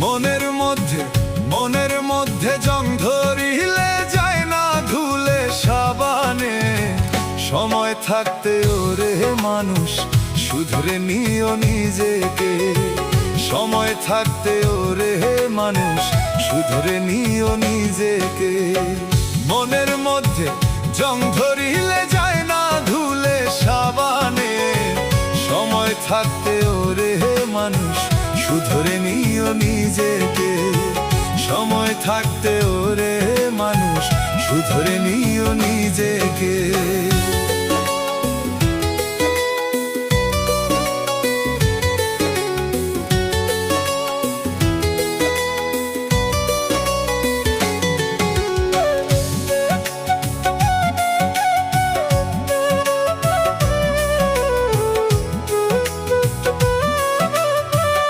মনের মধ্যে জং ধরিলে যায় না ধুলে সাবানে। সময় থাকতে ওরে মানুষ শুধরে নিও নিজেকে। সময় থাকতে ওরে মানুষ শুধরে নিও নিজেকে। মনের মধ্যে জং ধরিলে যায় না ধুলে সাবানে। সময় থাকতে ওরে মানুষ শুধরে নিও নিজেকে। সময় থাকতে ওরে মানুষ শুধরে নিও নিজেকে।